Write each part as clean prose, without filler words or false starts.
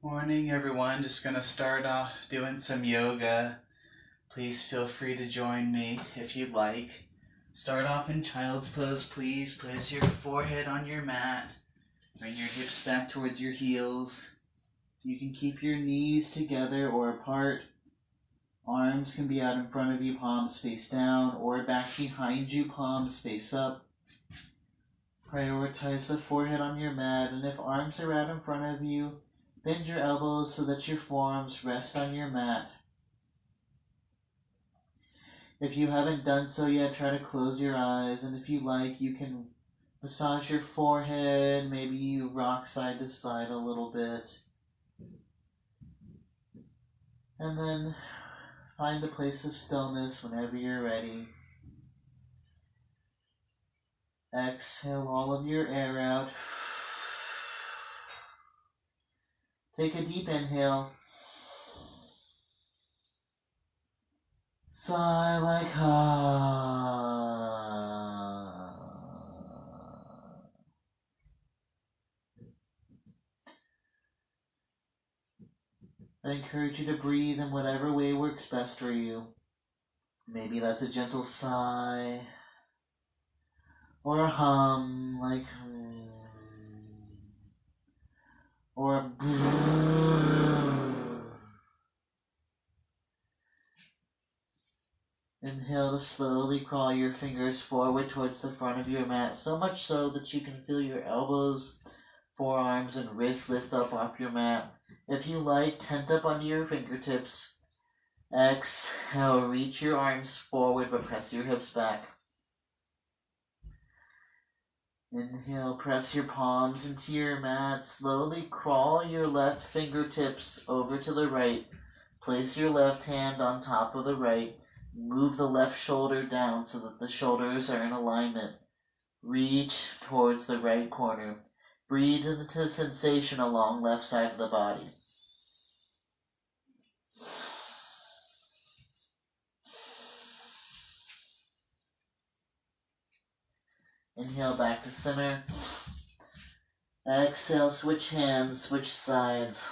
Morning, everyone. Just gonna start off doing some yoga. Please feel free to join me if you'd like. Start off in child's pose, please. Place your forehead on your mat. Bring your hips back towards your heels. You can keep your knees together or apart. Arms can be out in front of you, palms face down, or back behind you, palms face up. Prioritize the forehead on your mat, and if arms are out in front of you, bend your elbows so that your forearms rest on your mat. If you haven't done so yet, try to close your eyes, and if you like, you can massage your forehead, maybe you rock side to side a little bit. And then find a place of stillness whenever you're ready. Exhale all of your air out. Take a deep inhale. Sigh like I encourage you to breathe in whatever way works best for you. Maybe that's a gentle sigh, or a hum, like or a Inhale to slowly crawl your fingers forward towards the front of your mat, so much so that you can feel your elbows, forearms, and wrists lift up off your mat. If you like, tent up under your fingertips. Exhale, reach your arms forward, but press your hips back. Inhale, press your palms into your mat. Slowly crawl your left fingertips over to the right. Place your left hand on top of the right. Move the left shoulder down so that the shoulders are in alignment. Reach towards the right corner. Breathe into the sensation along left side of the body. Inhale back to center. Exhale, switch hands, switch sides.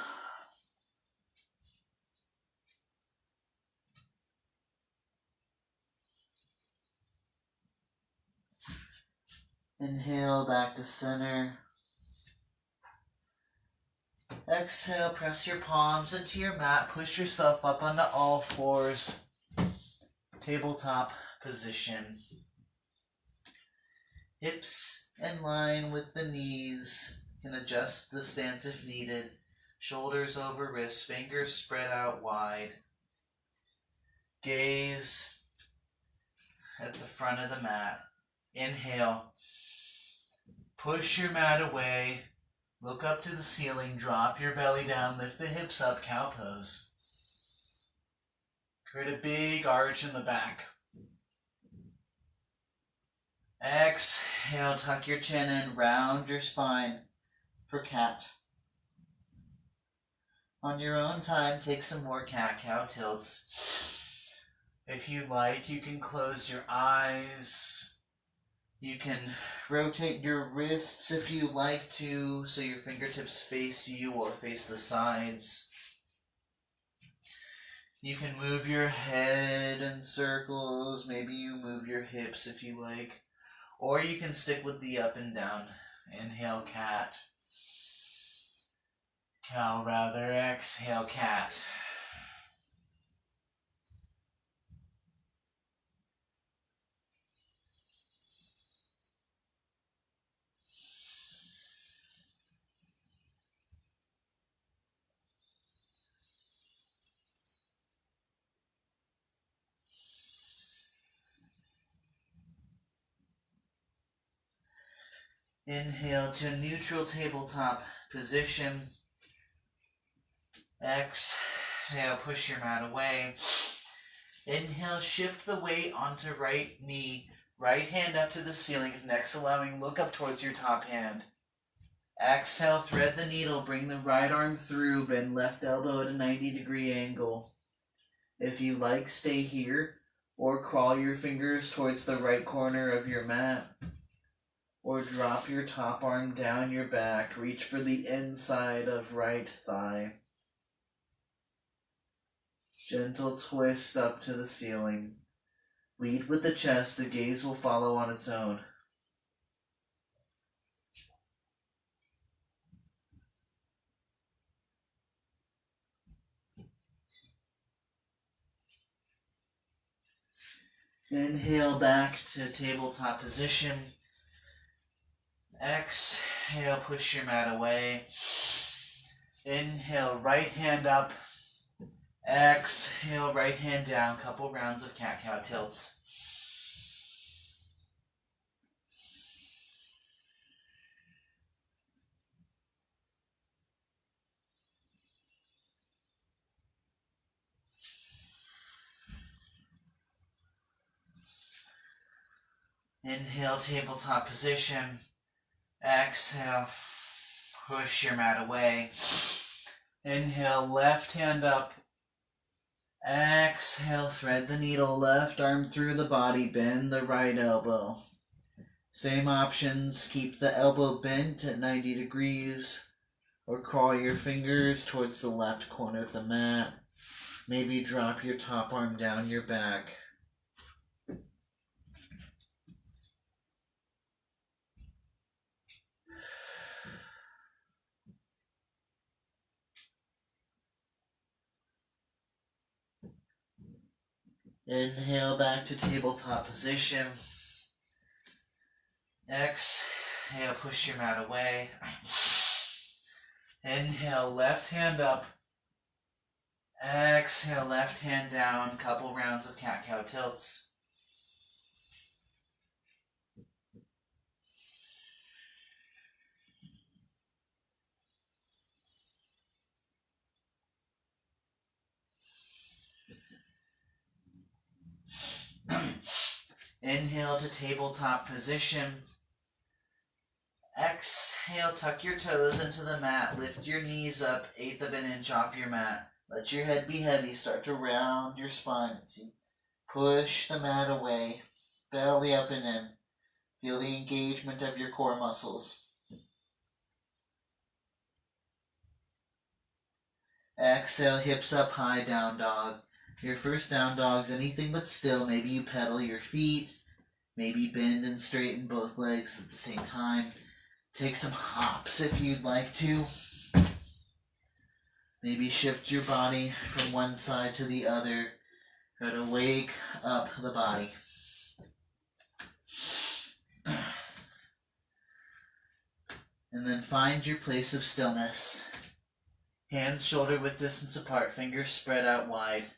Inhale back to center. Exhale, press your palms into your mat. Push yourself up onto all fours. Tabletop position. Hips in line with the knees. Can adjust the stance if needed. Shoulders over wrists, fingers spread out wide. Gaze at the front of the mat. Inhale. Push your mat away. Look up to the ceiling. Drop your belly down. Lift the hips up. Cow pose. Create a big arch in the back. Exhale, tuck your chin in, round your spine for cat. On your own time, take some more cat-cow tilts. If you like, you can close your eyes. You can rotate your wrists if you like to, so your fingertips face you or face the sides. You can move your head in circles. Maybe you move your hips if you like. Or you can stick with the up and down. Inhale, cat. Cow, rather. Exhale, cat. Inhale to neutral tabletop position. Exhale, push your mat away. Inhale, shift the weight onto right knee. Right hand up to the ceiling, if next allowing, look up towards your top hand. Exhale, thread the needle, bring the right arm through, bend left elbow at a 90-degree angle. If you like, stay here, or crawl your fingers towards the right corner of your mat. Or drop your top arm down your back. Reach for the inside of right thigh. Gentle twist up to the ceiling. Lead with the chest. The gaze will follow on its own. Inhale back to tabletop position. Exhale, push your mat away. Inhale, right hand up. Exhale, right hand down. Couple rounds of cat-cow tilts. Inhale, tabletop position. Exhale, push your mat away. Inhale, left hand up. Exhale, thread the needle, left arm through the body, bend the right elbow. Same options, keep the elbow bent at 90 degrees, or crawl your fingers towards the left corner of the mat. Maybe drop your top arm down your back. Inhale back to tabletop position. Exhale, push your mat away. Inhale, left hand up. Exhale, left hand down. Couple rounds of cat-cow tilts. Inhale to tabletop position. Exhale, tuck your toes into the mat. Lift your knees up, 1/8 of an inch off your mat. Let your head be heavy. Start to round your spine. Push the mat away. Belly up and in. Feel the engagement of your core muscles. Exhale, hips up high, down dog. Your first down dog's anything but still. Maybe you pedal your feet. Maybe bend and straighten both legs at the same time. Take some hops if you'd like to. Maybe shift your body from one side to the other. Try to wake up the body. And then find your place of stillness. Hands shoulder width distance apart, fingers spread out wide.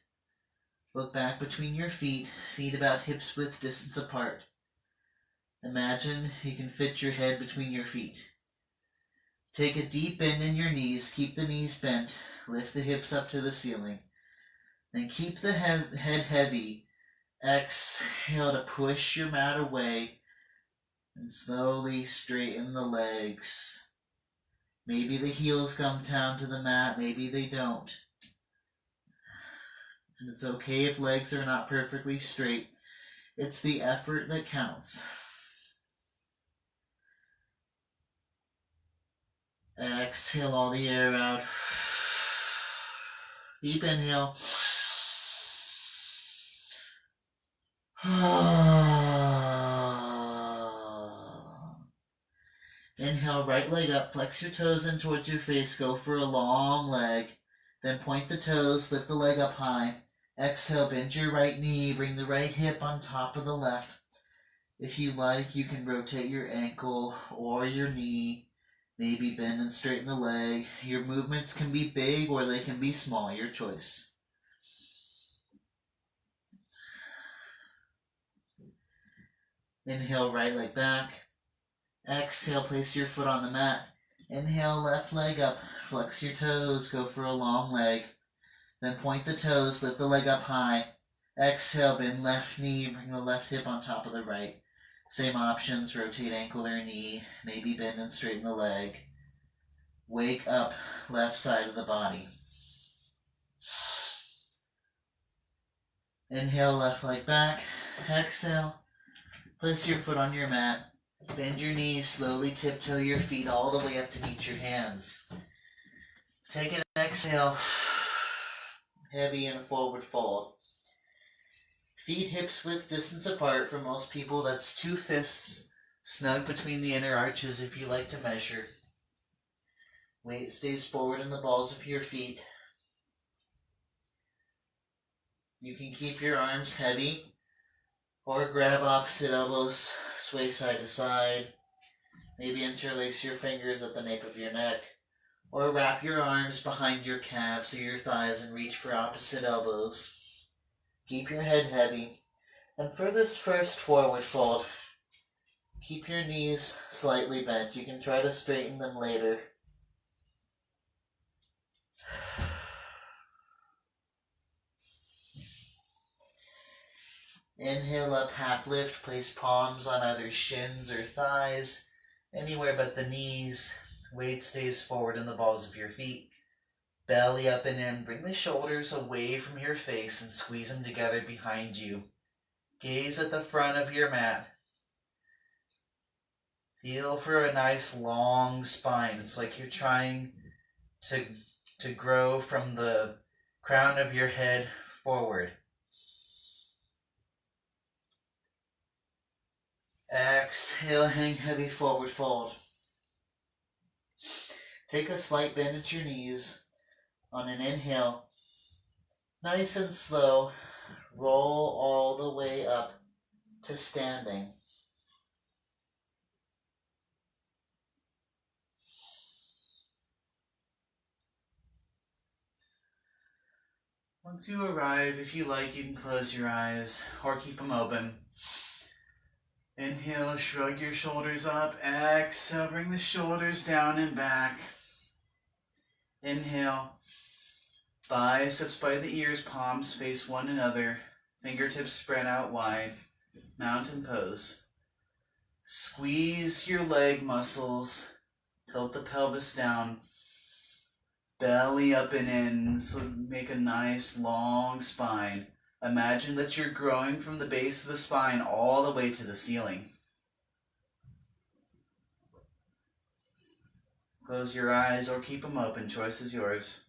Look back between your feet, feet about hips width distance apart. Imagine you can fit your head between your feet. Take a deep bend in your knees, keep the knees bent, lift the hips up to the ceiling. Then keep the head heavy. Exhale to push your mat away and slowly straighten the legs. Maybe the heels come down to the mat, maybe they don't. And it's okay if legs are not perfectly straight. It's the effort that counts. Exhale all the air out. Deep inhale. Inhale, right leg up, flex your toes in towards your face, go for a long leg. Then point the toes, lift the leg up high. Exhale, bend your right knee, bring the right hip on top of the left. If you like, you can rotate your ankle or your knee. Maybe bend and straighten the leg. Your movements can be big or they can be small, your choice. Inhale, right leg back. Exhale, place your foot on the mat. Inhale, left leg up. Flex your toes, go for a long leg. Then point the toes, lift the leg up high. Exhale, bend left knee, bring the left hip on top of the right. Same options, rotate ankle or knee, maybe bend and straighten the leg. Wake up left side of the body. Inhale, left leg back. Exhale, place your foot on your mat. Bend your knees, slowly tiptoe your feet all the way up to meet your hands. Take an exhale, heavy and forward fold. Feet hips width distance apart. For most people, that's 2 fists snug between the inner arches if you like to measure. Weight stays forward in the balls of your feet. You can keep your arms heavy or grab opposite elbows, sway side to side. Maybe interlace your fingers at the nape of your neck, or wrap your arms behind your calves or your thighs and reach for opposite elbows. Keep your head heavy. And for this first forward fold, keep your knees slightly bent. You can try to straighten them later. Inhale up, half lift. Place palms on either shins or thighs, anywhere but the knees. Weight stays forward in the balls of your feet. Belly up and in. Bring the shoulders away from your face and squeeze them together behind you. Gaze at the front of your mat. Feel for a nice long spine. It's like you're trying to grow from the crown of your head forward. Exhale, hang heavy, forward fold. Take a slight bend at your knees on an inhale. Nice and slow, roll all the way up to standing. Once you arrive, if you like, you can close your eyes or keep them open. Inhale, shrug your shoulders up. Exhale, bring the shoulders down and back. Inhale, biceps by the ears, palms face one another, fingertips spread out wide, mountain pose. Squeeze your leg muscles, tilt the pelvis down, belly up and in, so make a nice long spine. Imagine that you're growing from the base of the spine all the way to the ceiling. Close your eyes or keep them open, choice is yours.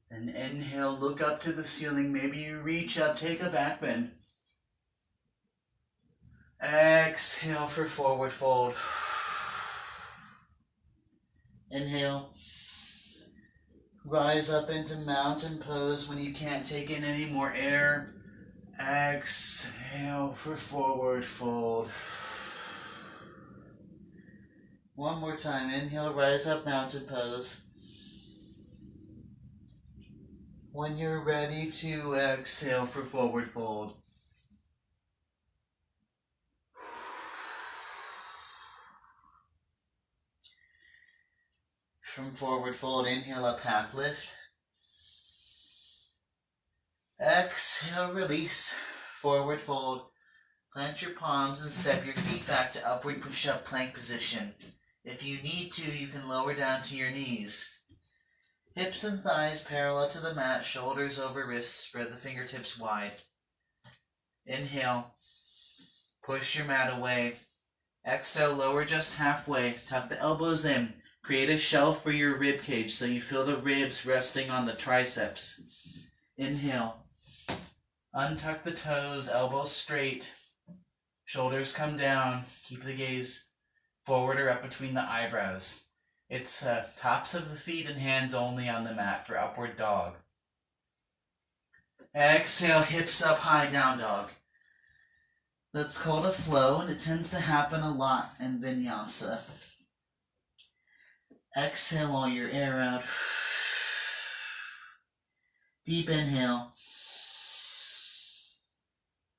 Then inhale, look up to the ceiling. Maybe you reach up, take a back bend. Exhale for forward fold. Inhale. Rise up into mountain pose when you can't take in any more air. Exhale for forward fold. One more time. Inhale, rise up, mountain pose. When you're ready to exhale for forward fold. From forward fold, inhale up, half lift. Exhale, release, forward fold. Plant your palms and step your feet back to upward push-up plank position. If you need to, you can lower down to your knees. Hips and thighs parallel to the mat, shoulders over wrists, spread the fingertips wide. Inhale, push your mat away. Exhale, lower just halfway, tuck the elbows in. Create a shelf for your rib cage so you feel the ribs resting on the triceps. Inhale. Untuck the toes, elbows straight. Shoulders come down. Keep the gaze forward or up between the eyebrows. It's tops of the feet and hands only on the mat for upward dog. Exhale, hips up high, down dog. That's called a flow, and it tends to happen a lot in Vinyasa. Exhale all your air out. Deep inhale.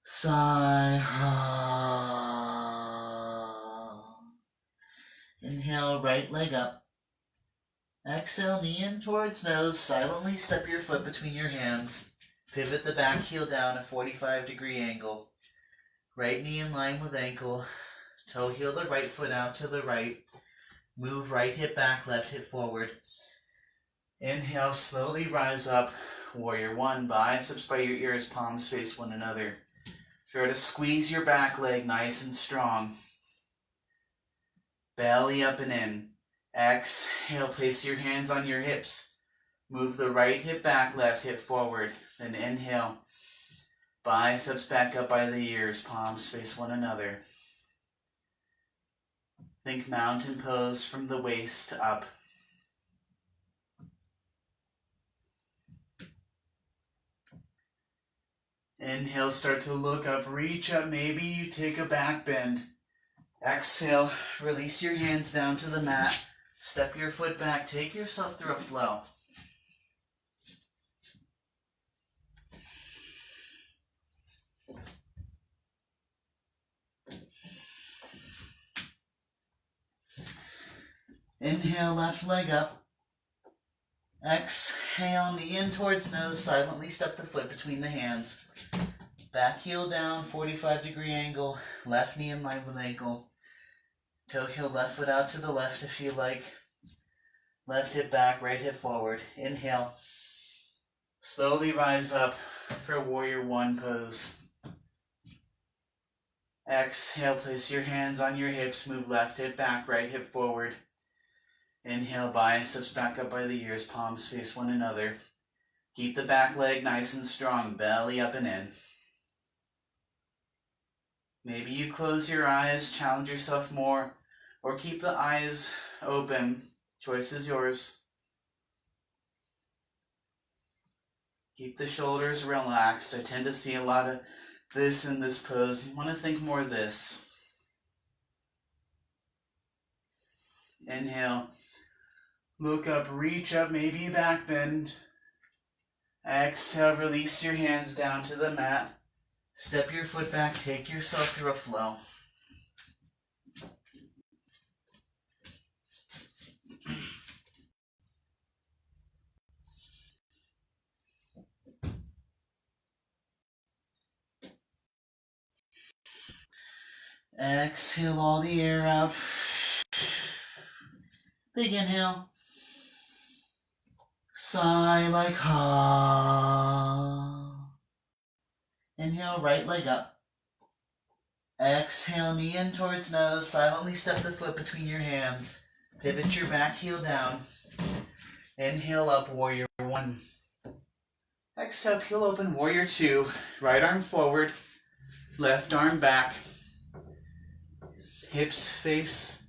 Sigh. Inhale, right leg up. Exhale, knee in towards nose. Silently step your foot between your hands. Pivot the back heel down a 45-degree angle. Right knee in line with ankle. Toe heel the right foot out to the right. Move right hip back, left hip forward. Inhale, slowly rise up. Warrior one, biceps by your ears, palms face one another. Try to squeeze your back leg nice and strong. Belly up and in. Exhale, place your hands on your hips. Move the right hip back, left hip forward. Then inhale. Biceps back up by the ears, palms face one another. Think mountain pose from the waist up. Inhale, start to look up, reach up, maybe you take a back bend. Exhale, release your hands down to the mat. Step your foot back, take yourself through a flow. Inhale, left leg up. Exhale, knee in towards nose, silently step the foot between the hands. Back heel down, 45-degree angle, left knee in line with ankle. Toe heel, left foot out to the left if you like. Left hip back, right hip forward. Inhale. Slowly rise up for warrior one pose. Exhale, place your hands on your hips, move left hip back, right hip forward. Inhale, biceps back up by the ears, palms face one another. Keep the back leg nice and strong, belly up and in. Maybe you close your eyes, challenge yourself more, or keep the eyes open. Choice is yours. Keep the shoulders relaxed. I tend to see a lot of this in this pose. You want to think more of this. Inhale. Look up, reach up, maybe a back bend. Exhale, release your hands down to the mat. Step your foot back, take yourself through a flow. Exhale all the air out. Big inhale. Sigh like ha. Inhale, right leg up. Exhale, knee in towards nose. Silently step the foot between your hands. Pivot your back heel down. Inhale up, warrior one. Exhale, heel open, warrior two. Right arm forward, left arm back. Hips face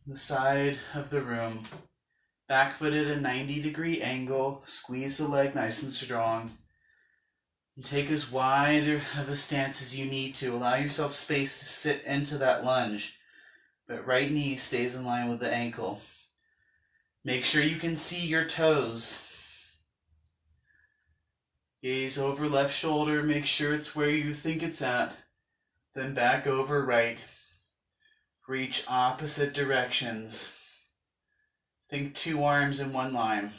the side of the room. Back foot at a 90-degree angle. Squeeze the leg nice and strong. And take as wide of a stance as you need to. Allow yourself space to sit into that lunge. But right knee stays in line with the ankle. Make sure you can see your toes. Gaze over left shoulder. Make sure it's where you think it's at. Then back over right. Reach opposite directions. Think 2 arms in one line.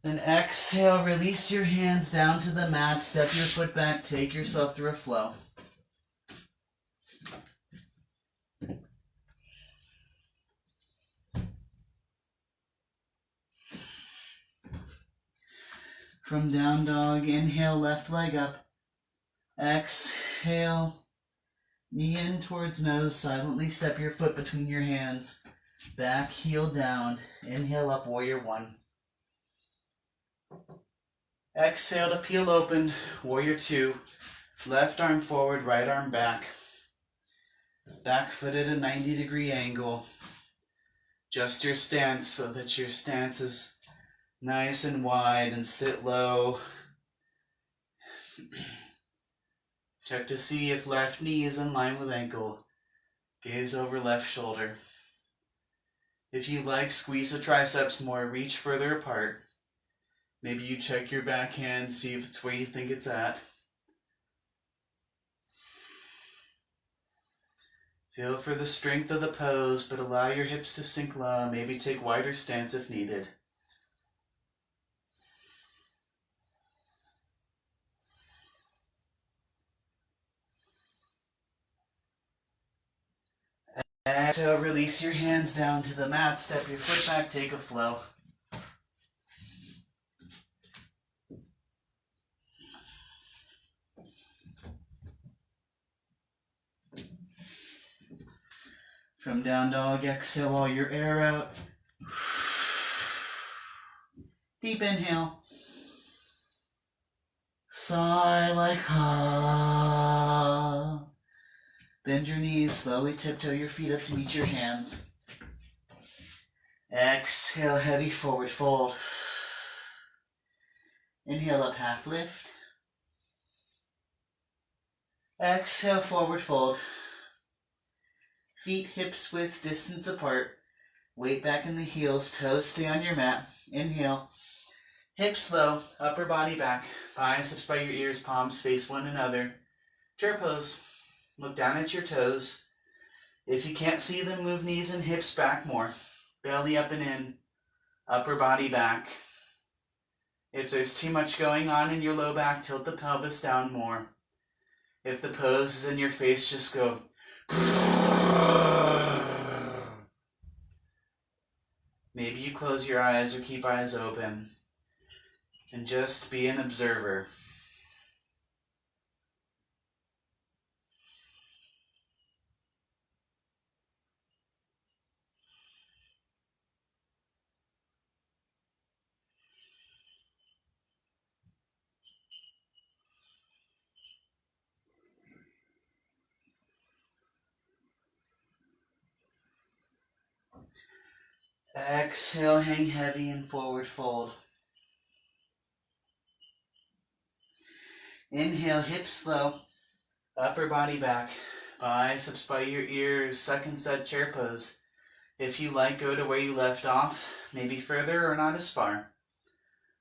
Then exhale, release your hands down to the mat, step your foot back, take yourself through a flow. From down dog, inhale, left leg up. Exhale, knee in towards nose, silently step your foot between your hands. Back heel down, inhale up, warrior one. Exhale to peel open, warrior two. Left arm forward, right arm back. Back foot at a 90-degree angle. Adjust your stance so that your stance is nice and wide and sit low. Check to see if left knee is in line with ankle. Gaze over left shoulder. If you like, squeeze the triceps more, reach further apart. Maybe you check your backhand, see if it's where you think it's at. Feel for the strength of the pose, but allow your hips to sink low. Maybe take wider stance if needed. Exhale, release your hands down to the mat. Step your foot back, take a flow. From down dog, exhale all your air out. Deep inhale. Sigh like ha. Bend your knees, slowly tiptoe your feet up to meet your hands. Exhale, heavy forward fold. Inhale up, half lift. Exhale, forward fold. Feet hips width distance apart. Weight back in the heels, toes stay on your mat. Inhale. Hips low, upper body back. Biceps by your ears, palms face one another. Chair pose. Look down at your toes. If you can't see them, move knees and hips back more. Belly up and in. Upper body back. If there's too much going on in your low back, tilt the pelvis down more. If the pose is in your face, just go. Maybe you close your eyes or keep eyes open. And just be an observer. Exhale, hang heavy and forward fold. Inhale, hips low, upper body back, biceps by your ears, second set chair pose. If you like, go to where you left off, maybe further or not as far.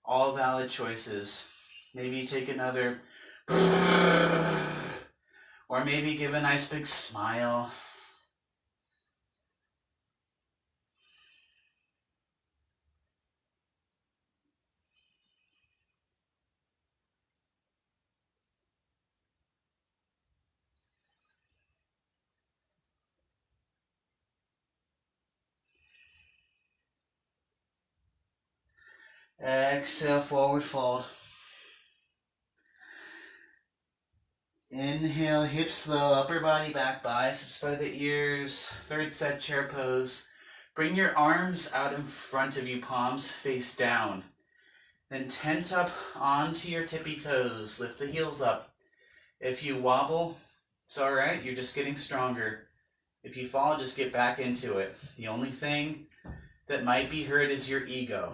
All valid choices. Maybe take another, or maybe give a nice big smile. Exhale, forward fold. Inhale, hips low, upper body back, biceps by the ears, third set chair pose. Bring your arms out in front of you, palms face down. Then tent up onto your tippy toes, lift the heels up. If you wobble, it's alright, you're just getting stronger. If you fall, just get back into it. The only thing that might be hurt is your ego.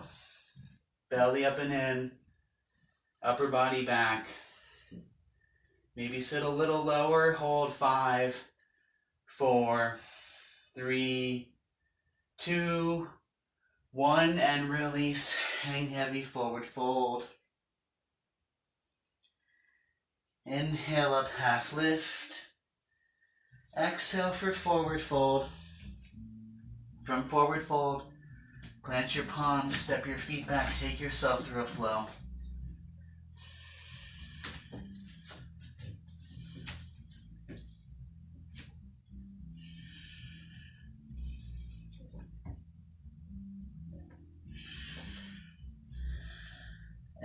Belly up and in, upper body back. Maybe sit a little lower, hold 5, 4, 3, 2, 1, and release. Hang heavy, forward fold. Inhale up, half lift. Exhale for forward fold. From forward fold, plant your palms, step your feet back, take yourself through a flow.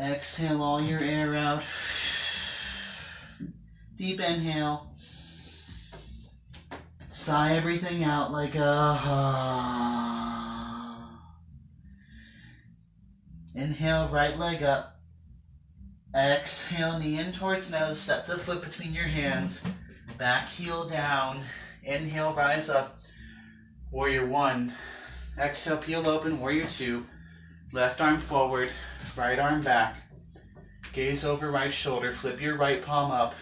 Exhale all your air out. Deep inhale. Sigh everything out like a Inhale, right leg up. Exhale, knee in towards nose. Step the foot between your hands. Back heel down. Inhale, rise up. Warrior 1. Exhale, peel open. Warrior 2. Left arm forward. Right arm back. Gaze over right shoulder. Flip your right palm up.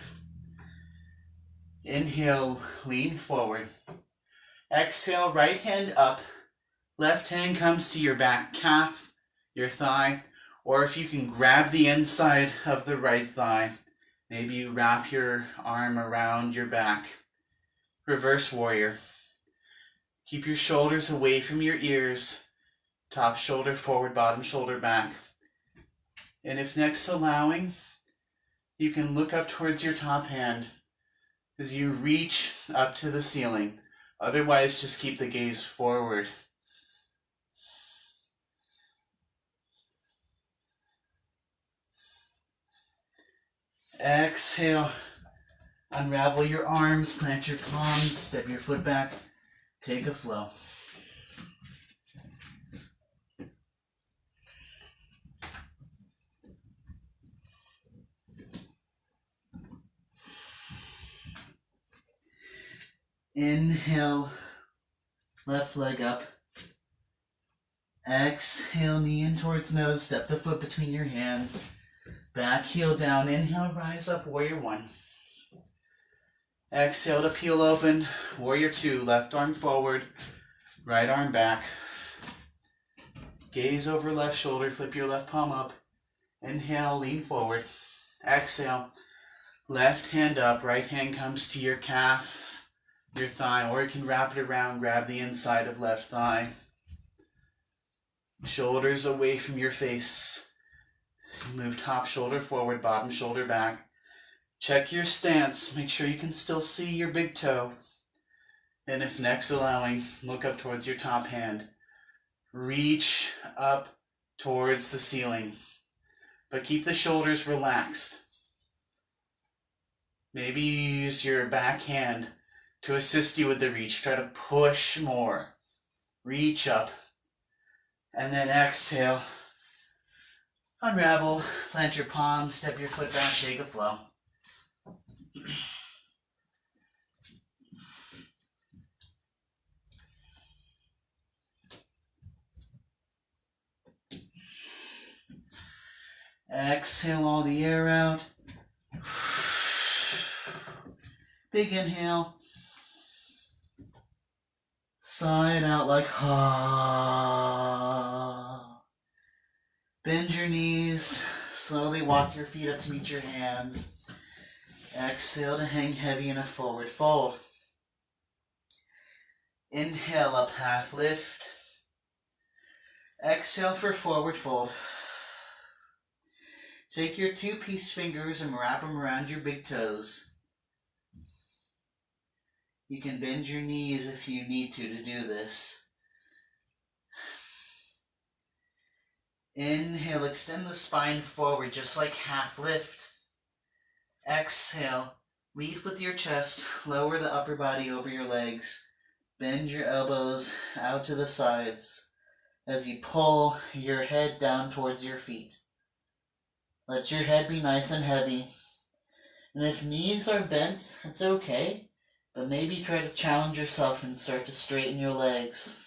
Inhale, lean forward. Exhale, right hand up. Left hand comes to your back calf, your thigh, or if you can grab the inside of the right thigh, maybe you wrap your arm around your back. Reverse warrior. Keep your shoulders away from your ears. Top shoulder forward, bottom shoulder back. And if next allowing, you can look up towards your top hand as you reach up to the ceiling. Otherwise, just keep the gaze forward. Exhale. Unravel your arms, plant your palms, step your foot back, take a flow. Inhale, left leg up. Exhale, knee in towards nose, step the foot between your hands. Back heel down, inhale, rise up, warrior one. Exhale to peel open, warrior two, left arm forward, right arm back. Gaze over left shoulder, flip your left palm up. Inhale, lean forward. Exhale, left hand up, right hand comes to your calf, your thigh, or you can wrap it around, grab the inside of left thigh. Shoulders away from your face. Move top shoulder forward, bottom shoulder back. Check your stance. Make sure you can still see your big toe. And if next allowing, look up towards your top hand. Reach up towards the ceiling. But keep the shoulders relaxed. Maybe you use your back hand to assist you with the reach. Try to push more. Reach up. And then exhale. Unravel. Plant your palms. Step your foot back. Take a flow. Exhale all the air out. Big inhale. Sigh it out like ha. Bend your knees. Slowly walk your feet up to meet your hands. Exhale to hang heavy in a forward fold. Inhale up, half lift. Exhale for forward fold. Take your two-piece fingers and wrap them around your big toes. You can bend your knees if you need to do this. Inhale, extend the spine forward just like half lift. Exhale, lead with your chest, lower the upper body over your legs. Bend your elbows out to the sides as you pull your head down towards your feet. Let your head be nice and heavy. And if knees are bent, it's okay, but maybe try to challenge yourself and start to straighten your legs.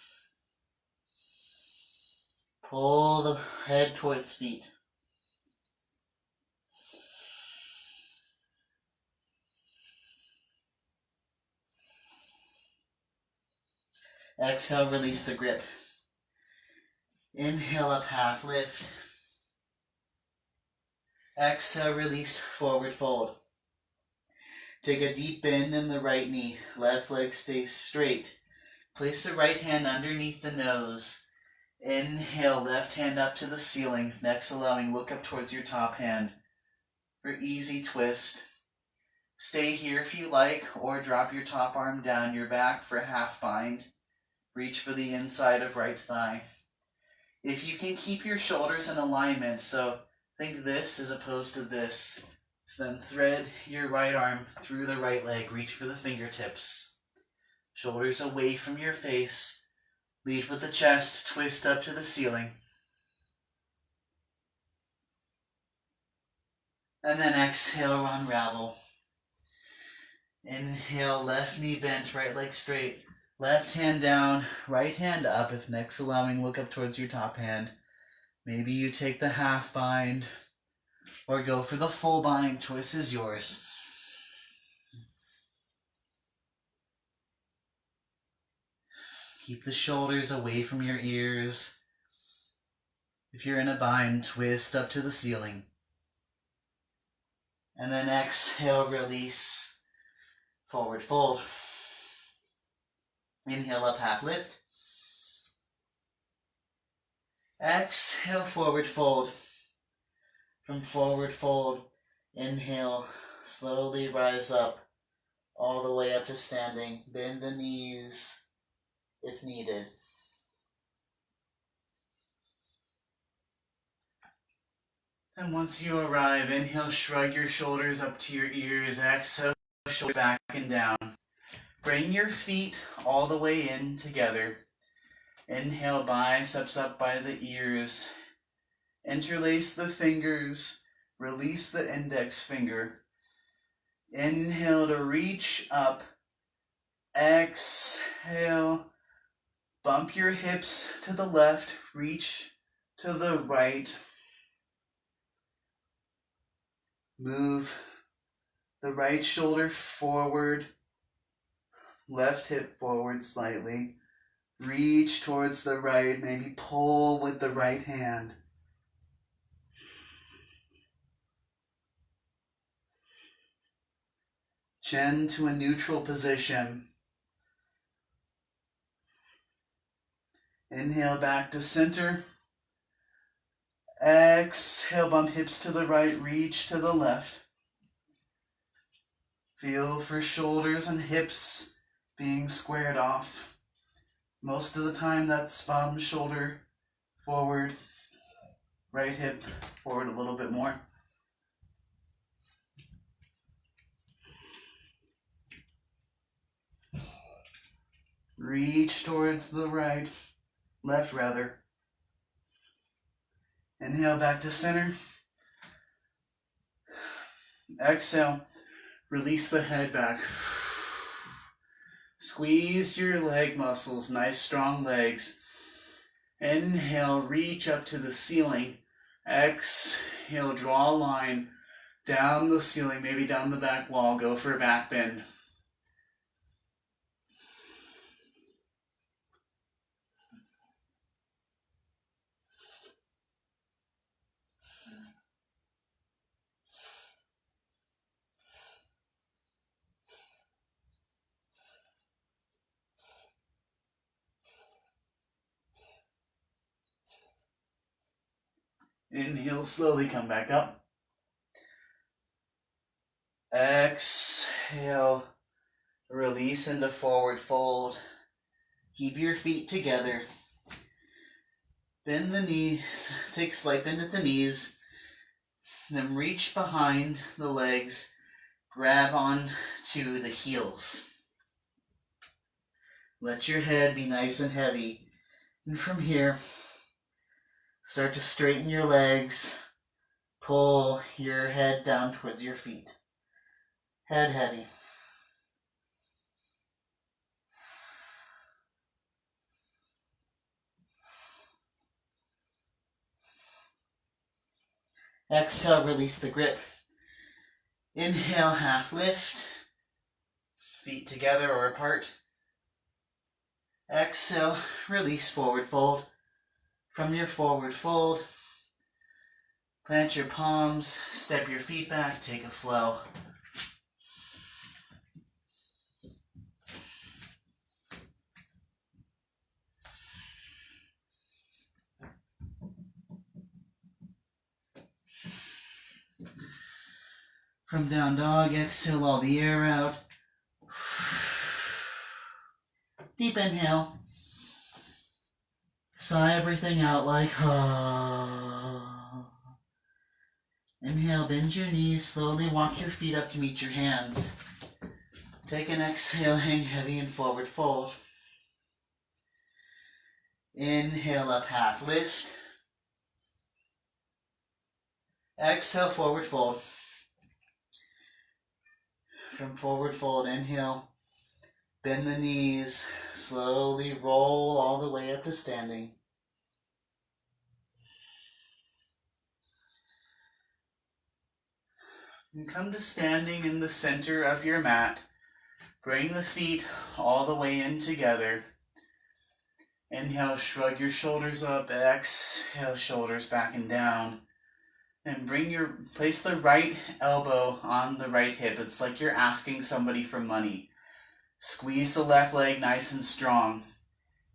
Pull the head towards feet. Exhale, release the grip. Inhale up, half lift. Exhale, release, forward fold. Take a deep bend in the right knee. Left leg stays straight. Place the right hand underneath the nose. Inhale, left hand up to the ceiling. Next allowing, look up towards your top hand. For easy twist. Stay here if you like, or drop your top arm down your back for half bind. Reach for the inside of right thigh. If you can keep your shoulders in alignment, so think this as opposed to this. So then thread your right arm through the right leg. Reach for the fingertips. Shoulders away from your face. Lead with the chest. Twist up to the ceiling. And then exhale, unravel. Inhale, left knee bent, right leg straight. Left hand down, right hand up. If next allowing, look up towards your top hand. Maybe you take the half bind or go for the full bind. Choice is yours. Keep the shoulders away from your ears. If you're in a bind, twist up to the ceiling. And then exhale, release, forward fold. Inhale up, half lift. Exhale, forward fold. From forward fold, inhale, slowly rise up, all the way up to standing. Bend the knees if needed. And once you arrive, inhale, shrug your shoulders up to your ears. Exhale, shoulders back and down. Bring your feet all the way in together. Inhale, biceps up by the ears. Interlace the fingers. Release the index finger. Inhale to reach up. Exhale. Bump your hips to the left. Reach to the right. Move the right shoulder forward, left hip forward slightly. Reach towards the right, maybe pull with the right hand. Chin to a neutral position. Inhale back to center. Exhale, bump hips to the right, reach to the left. Feel for shoulders and hips being squared off. Most of the time that's bum, shoulder, forward, right hip forward a little bit more. Reach towards the right, left rather. Inhale back to center. Exhale, release the head back. Squeeze your leg muscles, nice strong legs. Inhale, reach up to the ceiling. Exhale, draw a line down the ceiling, maybe down the back wall. Go for a back bend. Inhale, slowly come back up. Exhale, release into forward fold. Keep your feet together. Bend the knees, take a slight bend at the knees. Then reach behind the legs, grab on to the heels. Let your head be nice and heavy. And from here, start to straighten your legs. Pull your head down towards your feet. Head heavy. Exhale, release the grip. Inhale, half lift. Feet together or apart. Exhale, release, forward fold. From your forward fold, plant your palms, step your feet back, take a flow. From down dog, exhale all the air out. Deep inhale. Sigh everything out like Inhale, bend your knees, slowly walk your feet up to meet your hands. Take an exhale, hang heavy and forward fold. Inhale up, half lift. Exhale, forward fold. From forward fold, inhale, bend the knees, slowly roll all the way up to standing. And come to standing in the center of your mat. Bring the feet all the way in together. Inhale, shrug your shoulders up. Exhale, shoulders back and down. And place the right elbow on the right hip. It's like you're asking somebody for money. Squeeze the left leg nice and strong.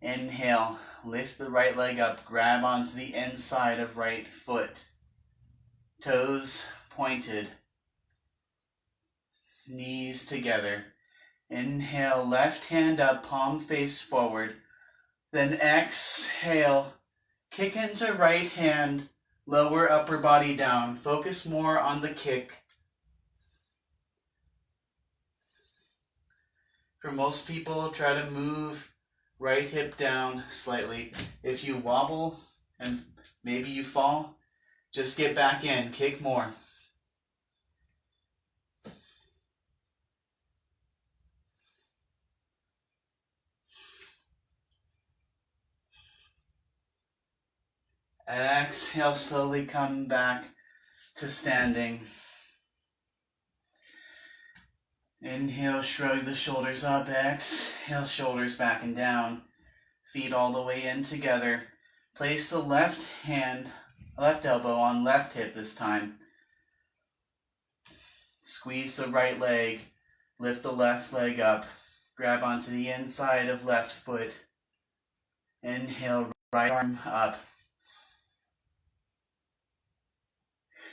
Inhale, lift the right leg up, grab onto the inside of right foot. Toes pointed. Knees together. Inhale, left hand up, palm face forward. Then exhale, kick into right hand, lower upper body down. Focus more on the kick. For most people, try to move right hip down slightly. If you wobble and maybe you fall, just get back in, kick more. Exhale, slowly come back to standing. Inhale, shrug the shoulders up. Exhale, shoulders back and down. Feet all the way in together. Place the left elbow on left hip this time. Squeeze the right leg. Lift the left leg up. Grab onto the inside of left foot. Inhale, right arm up.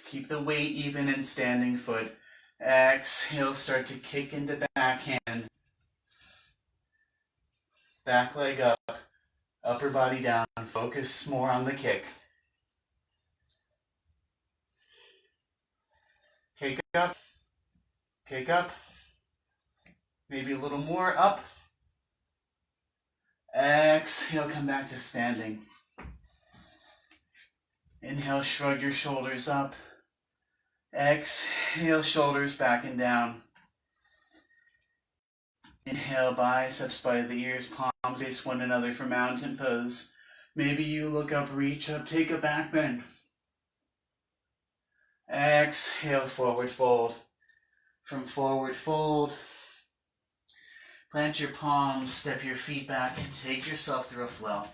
Keep the weight even in standing foot. Exhale, start to kick into backhand. Back leg up, upper body down. Focus more on the kick. Kick up, kick up. Maybe a little more up. Exhale, come back to standing. Inhale, shrug your shoulders up. Exhale, shoulders back and down. Inhale, biceps by the ears, palms face one another for mountain pose. Maybe you look up, reach up, take a back bend. Exhale, forward fold. From forward fold, plant your palms, step your feet back, and take yourself through a flow.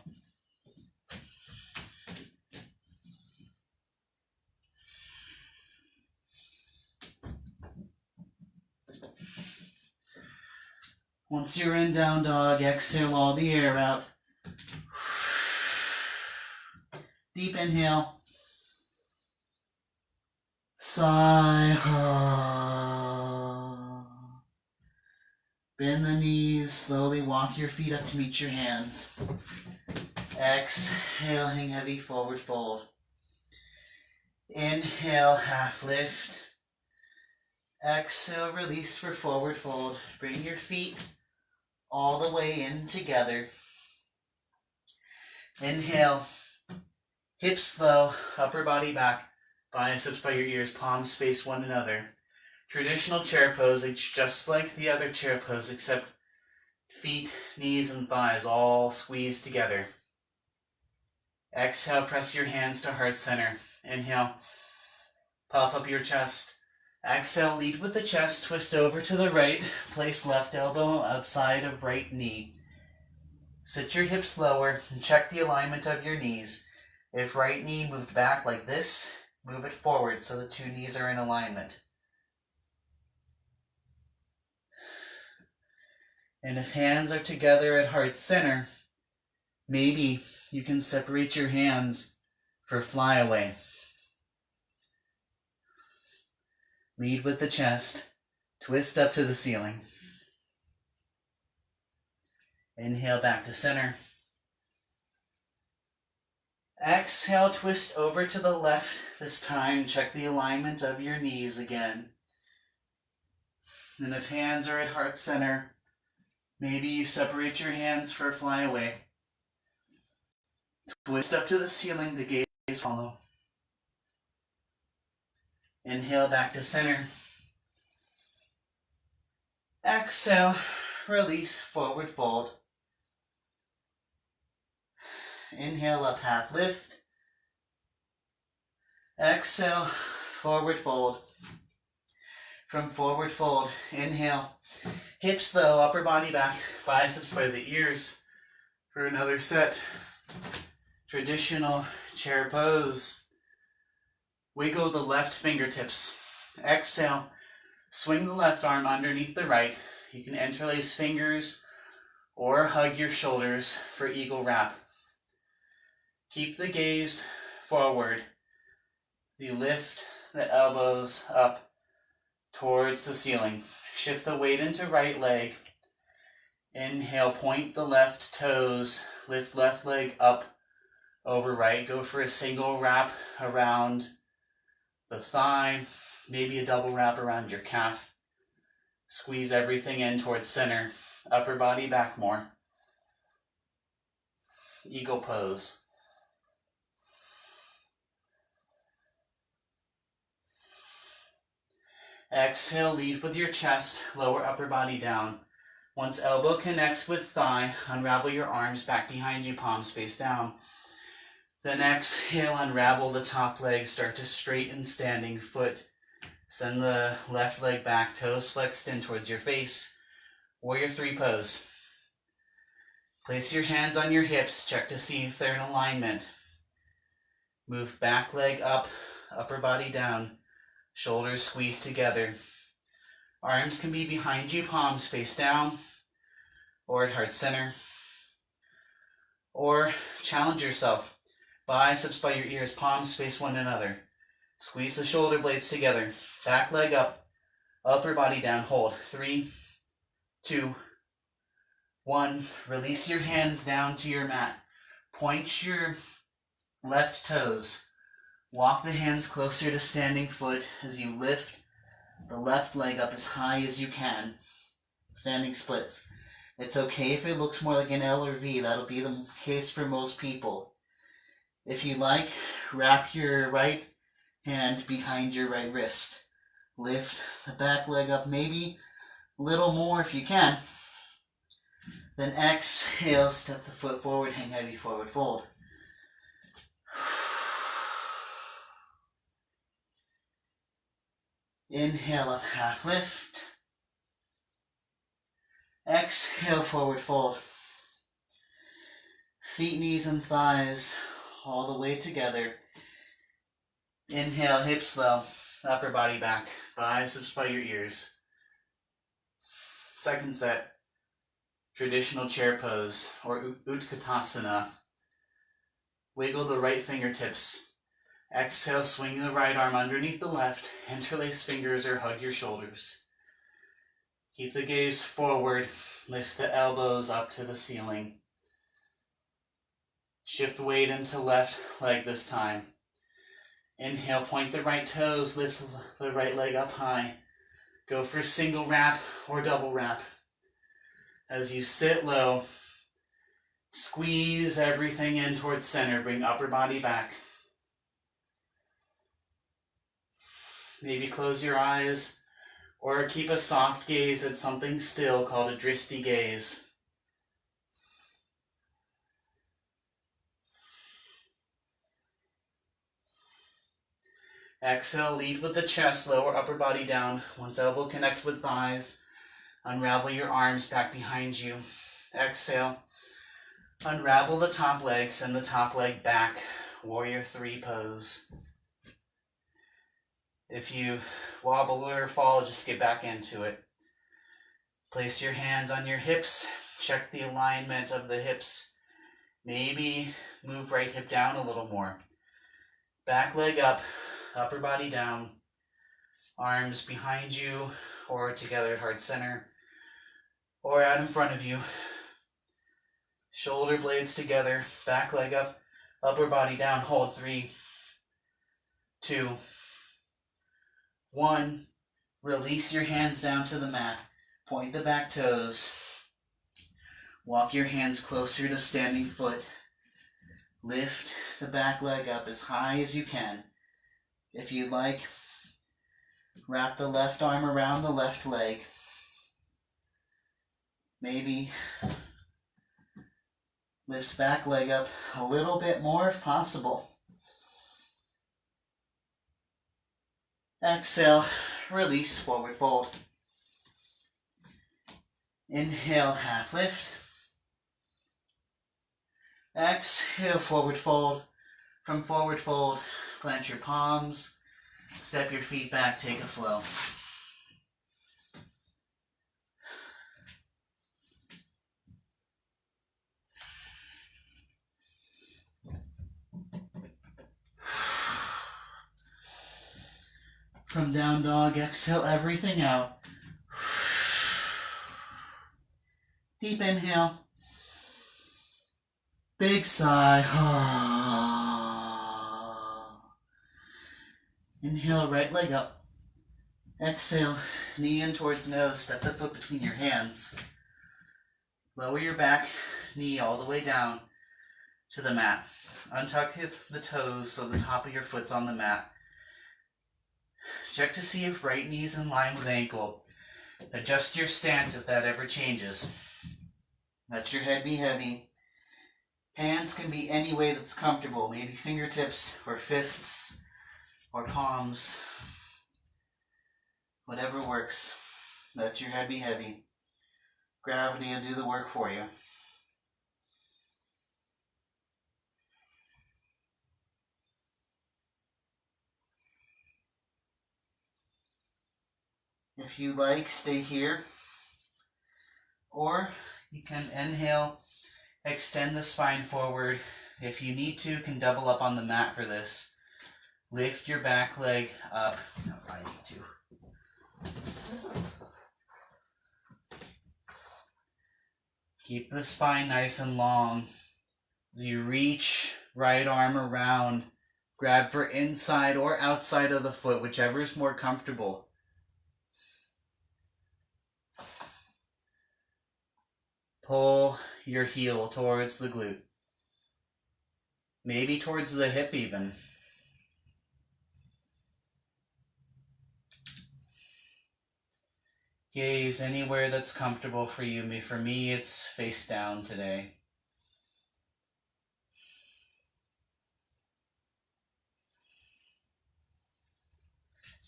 Once you're in down dog, exhale all the air out. Deep inhale. Sigh. Bend the knees, slowly walk your feet up to meet your hands. Exhale, hang heavy, forward fold. Inhale, half lift. Exhale, release for forward fold. Bring your feet all the way in together. Inhale, hips low, upper body back, biceps by your ears, palms face one another. Traditional chair pose, it's just like the other chair pose, except feet, knees, and thighs all squeezed together. Exhale, press your hands to heart center. Inhale, puff up your chest. Exhale, lead with the chest, twist over to the right, place left elbow outside of right knee. Sit your hips lower and check the alignment of your knees. If right knee moved back like this, move it forward so the two knees are in alignment. And if hands are together at heart center, maybe you can separate your hands for flyaway. Lead with the chest, twist up to the ceiling. Inhale back to center. Exhale, twist over to the left. This time, check the alignment of your knees again. And if hands are at heart center, maybe you separate your hands for flyaway. Twist up to the ceiling, the gaze follow. Inhale back to center. Exhale, release, forward fold. Inhale, up half lift. Exhale, forward fold. From forward fold, inhale. Hips low, upper body back, biceps by the ears for another set. Traditional chair pose. Wiggle the left fingertips. Exhale, swing the left arm underneath the right. You can interlace fingers or hug your shoulders for eagle wrap. Keep the gaze forward. You lift the elbows up towards the ceiling. Shift the weight into right leg. Inhale, point the left toes, lift left leg up over right. Go for a single wrap around the thigh, maybe a double wrap around your calf. Squeeze everything in towards center. Upper body back more. Eagle pose. Exhale, lead with your chest, lower upper body down. Once elbow connects with thigh, unravel your arms back behind you, palms face down. Then exhale, unravel the top leg, start to straighten standing foot. Send the left leg back, toes flexed in towards your face. Warrior 3 pose. Place your hands on your hips, check to see if they're in alignment. Move back leg up, upper body down. Shoulders squeeze together. Arms can be behind you, palms face down, or at heart center. Or challenge yourself. Biceps by your ears, palms face one another. Squeeze the shoulder blades together. Back leg up, upper body down, hold. 3, 2, 1. Release your hands down to your mat. Point your left toes. Walk the hands closer to standing foot as you lift the left leg up as high as you can. Standing splits. It's okay if it looks more like an L or V. That'll be the case for most people. If you like, wrap your right hand behind your right wrist. Lift the back leg up maybe a little more if you can. Then exhale, step the foot forward, hang heavy, forward fold. Inhale up, half lift. Exhale, forward fold. Feet, knees, and thighs all the way together. Inhale, hips low, upper body back, biceps by your ears. Second set, traditional chair pose, or Utkatasana. Wiggle the right fingertips. Exhale, swing the right arm underneath the left, interlace fingers or hug your shoulders. Keep the gaze forward, lift the elbows up to the ceiling. Shift weight into left leg this time. Inhale, point the right toes, lift the right leg up high. Go for single wrap or double wrap. As you sit low, squeeze everything in towards center, bring upper body back. Maybe close your eyes or keep a soft gaze at something still called a drishti gaze. Exhale, lead with the chest, lower upper body down. Once elbow connects with thighs, unravel your arms back behind you. Exhale, unravel the top leg, send the top leg back. Warrior 3 pose. If you wobble or fall, just get back into it. Place your hands on your hips. Check the alignment of the hips. Maybe move right hip down a little more. Back leg up, upper body down. Arms behind you or together at heart center or out in front of you. Shoulder blades together, back leg up, upper body down. Hold. 3, 2, 1. Release your hands down to the mat. Point the back toes. Walk your hands closer to standing foot. Lift the back leg up as high as you can. If you'd like, wrap the left arm around the left leg. Maybe lift back leg up a little bit more if possible. Exhale, release, forward fold. Inhale, half lift. Exhale, forward fold. From forward fold, plant your palms, step your feet back, take a flow. From down dog, exhale everything out. Deep inhale. Big sigh. Inhale, right leg up. Exhale, knee in towards nose. Step the foot between your hands. Lower your back knee all the way down to the mat. Untuck the toes so the top of your foot's on the mat. Check to see if right knee is in line with ankle. Adjust your stance if that ever changes. Let your head be heavy. Hands can be any way that's comfortable, maybe fingertips or fists or palms. Whatever works. Let your head be heavy. Gravity will do the work for you. If you like, stay here. Or you can inhale, extend the spine forward. If you need to, you can double up on the mat for this. Lift your back leg up. No, I need to. Keep the spine nice and long. As you reach, right arm around. Grab for inside or outside of the foot, whichever is more comfortable. Pull your heel towards the glute. Maybe towards the hip even. Gaze anywhere that's comfortable for you. For me, it's face down today.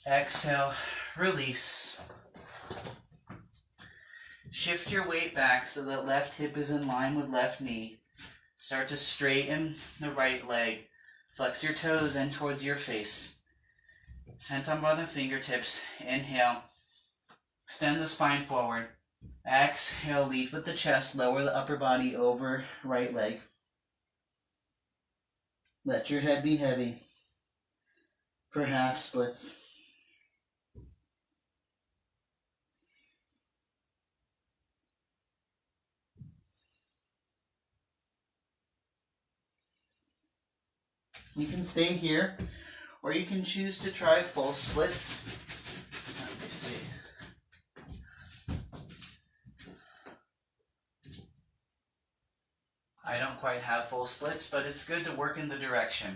Exhale, release. Shift your weight back so that left hip is in line with left knee. Start to straighten the right leg. Flex your toes in towards your face. Tent on the fingertips. Inhale. Extend the spine forward. Exhale, lead with the chest. Lower the upper body over right leg. Let your head be heavy for half splits. You can stay here, or you can choose to try full splits. Let me see. I don't quite have full splits, but it's good to work in the direction.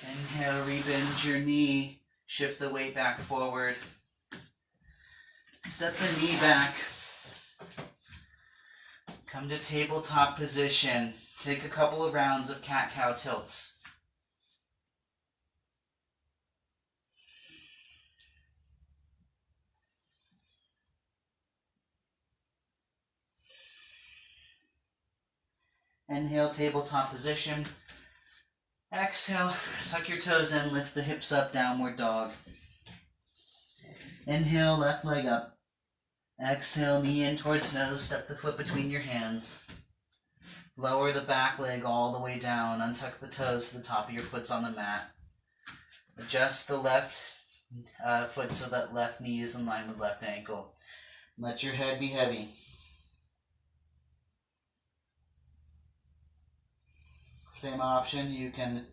Inhale, rebend your knee. Shift the weight back forward. Step the knee back. Come to tabletop position. Take a couple of rounds of cat-cow tilts. Inhale, tabletop position. Exhale, tuck your toes in, lift the hips up, downward dog. Inhale, left leg up. Exhale, knee in towards nose, step the foot between your hands. Lower the back leg all the way down, untuck the toes so the top of your foot's on the mat. Adjust the left foot so that left knee is in line with left ankle. Let your head be heavy. Same option, you can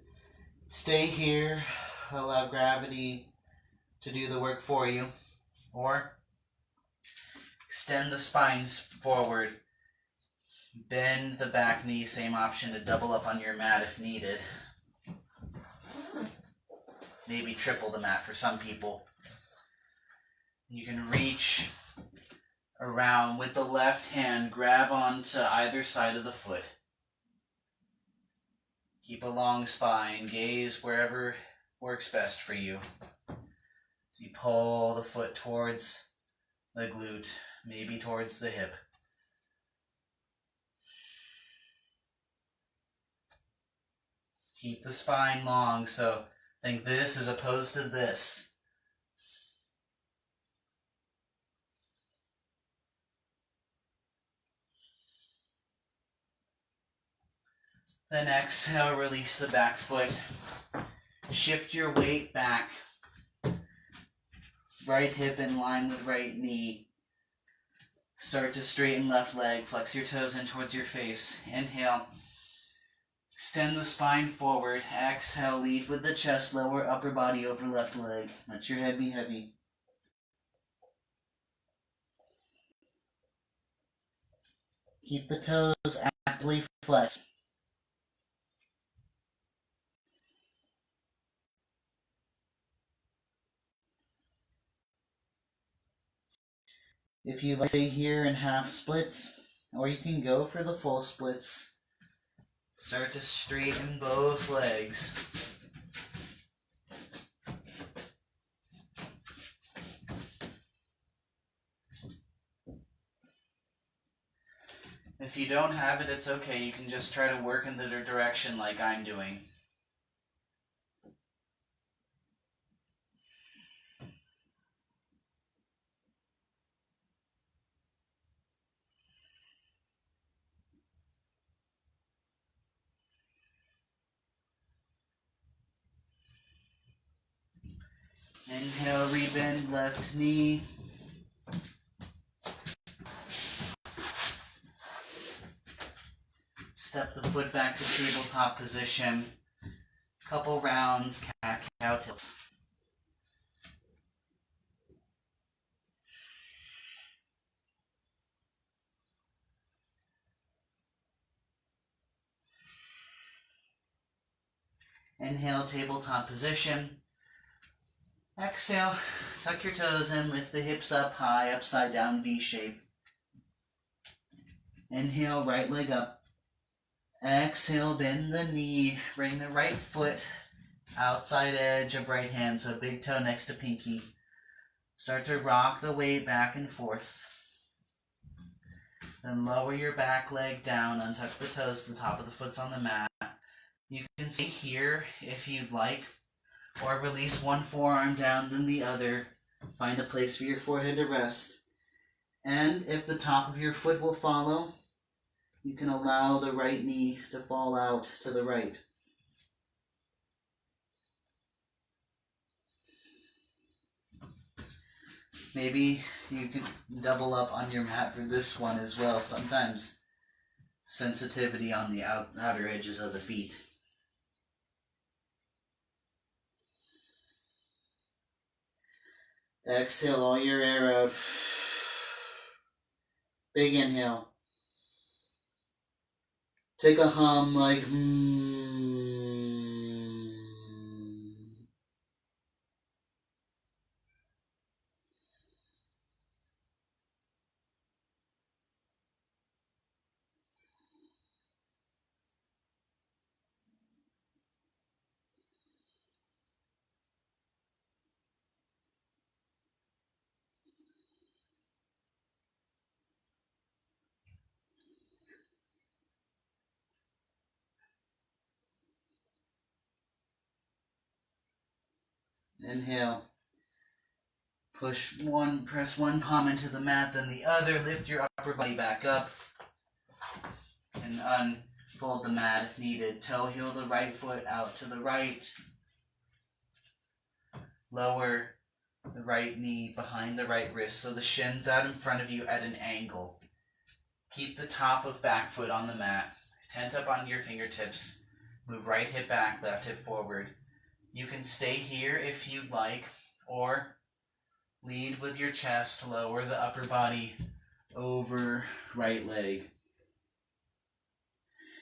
stay here, allow gravity to do the work for you, or extend the spines forward, bend the back knee, same option to double up on your mat if needed. Maybe triple the mat for some people. You can reach around with the left hand, grab onto either side of the foot. Keep a long spine, gaze wherever works best for you. So you pull the foot towards the glute, maybe towards the hip. Keep the spine long, so think this as opposed to this. Then exhale, release the back foot. Shift your weight back. Right hip in line with right knee. Start to straighten left leg. Flex your toes in towards your face. Inhale. Extend the spine forward. Exhale, lead with the chest. Lower upper body over left leg. Let your head be heavy. Keep the toes aptly flexed. If you like, stay here in half splits, or you can go for the full splits. Start to straighten both legs. If you don't have it, it's okay. You can just try to work in the direction like I'm doing. Inhale, rebend left knee. Step the foot back to tabletop position. Couple rounds, cat-cow tilts. Inhale, tabletop position. Exhale, tuck your toes in, lift the hips up high, upside down V shape. Inhale, right leg up. Exhale, bend the knee, bring the right foot outside edge of right hand, so big toe next to pinky. Start to rock the weight back and forth. Then lower your back leg down, untuck the toes, the top of the foot's on the mat. You can stay here if you'd like, or release one forearm down, then the other. Find a place for your forehead to rest. And if the top of your foot will follow, you can allow the right knee to fall out to the right. Maybe you can double up on your mat for this one as well. Sometimes sensitivity on the outer edges of the feet. Exhale all your air out. Big inhale. Take a hum like Inhale. Press one palm into the mat, then the other. Lift your upper body back up. And unfold the mat if needed. Toe heel the right foot out to the right. Lower the right knee behind the right wrist so the shin's out in front of you at an angle. Keep the top of back foot on the mat. Tent up on your fingertips. Move right hip back, left hip forward. You can stay here if you'd like, or lead with your chest. Lower the upper body over right leg.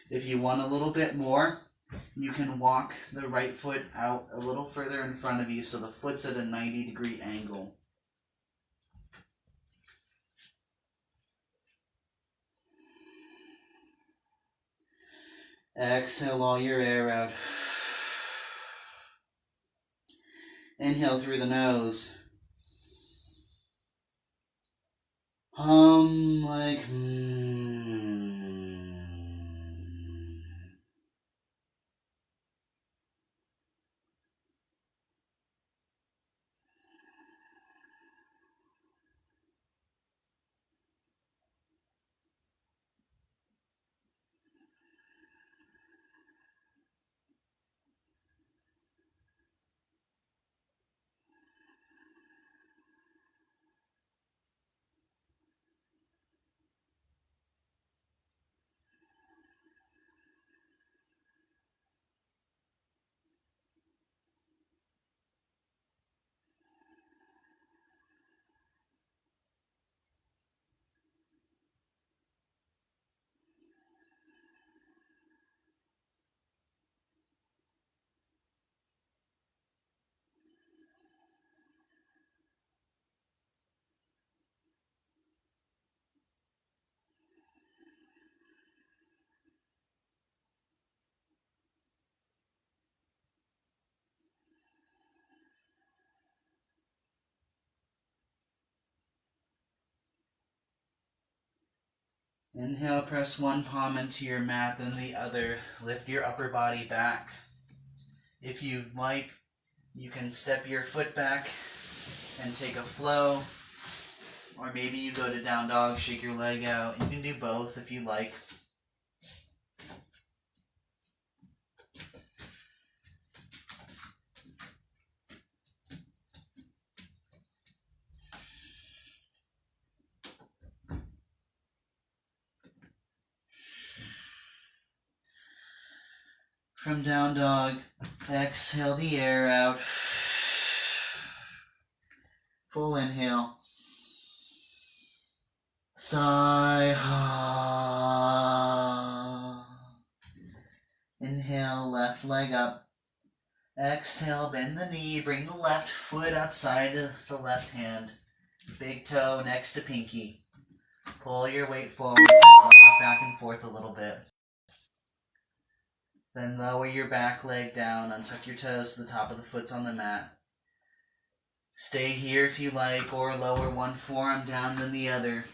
If you want a little bit more, you can walk the right foot out a little further in front of you so the foot's at a 90-degree angle. Exhale all your air out. Inhale through the nose. Hum like Inhale, press one palm into your mat, then the other. Lift your upper body back. If you'd like, you can step your foot back and take a flow. Or maybe you go to down dog, shake your leg out. You can do both if you like. From down dog, exhale the air out. Full inhale. Sigh. Inhale, left leg up. Exhale, bend the knee. Bring the left foot outside of the left hand. Big toe next to pinky. Pull your weight forward. Rock back and forth a little bit. Then lower your back leg down. Untuck your toes to the top of the foot's on the mat. Stay here if you like, or lower one forearm down than the other.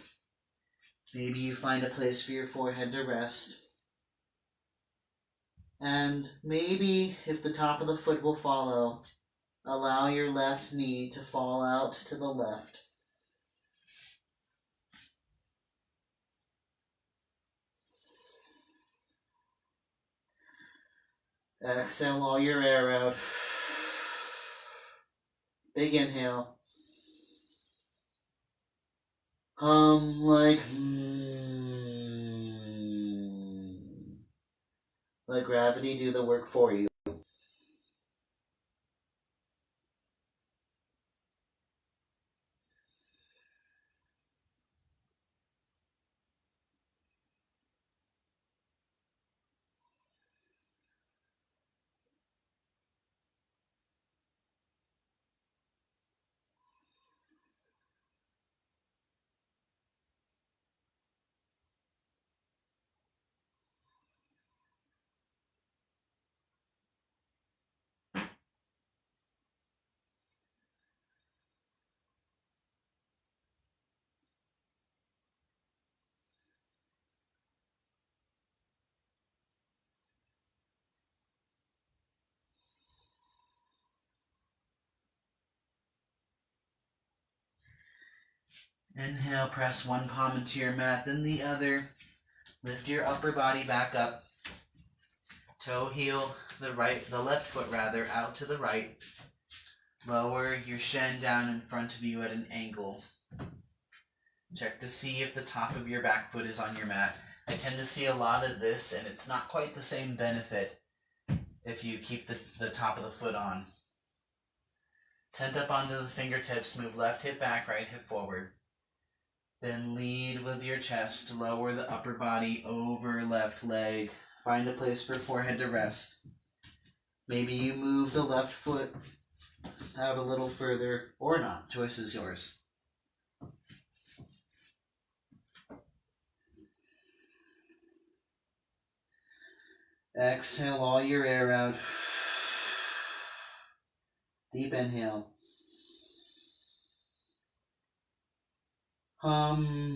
Maybe you find a place for your forehead to rest. And maybe, if the top of the foot will follow, allow your left knee to fall out to the left. Exhale all your air out. Big inhale. Hum like Let gravity do the work for you. Inhale, press one palm into your mat, then the other. Lift your upper body back up. Toe heel, the left foot rather, out to the right. Lower your shin down in front of you at an angle. Check to see if the top of your back foot is on your mat. I tend to see a lot of this, and it's not quite the same benefit if you keep the top of the foot on. Tent up onto the fingertips, move left hip back, right hip forward. Then lead with your chest, lower the upper body over left leg. Find a place for forehead to rest. Maybe you move the left foot out a little further, or not. Choice is yours. Exhale all your air out. Deep inhale. Hum.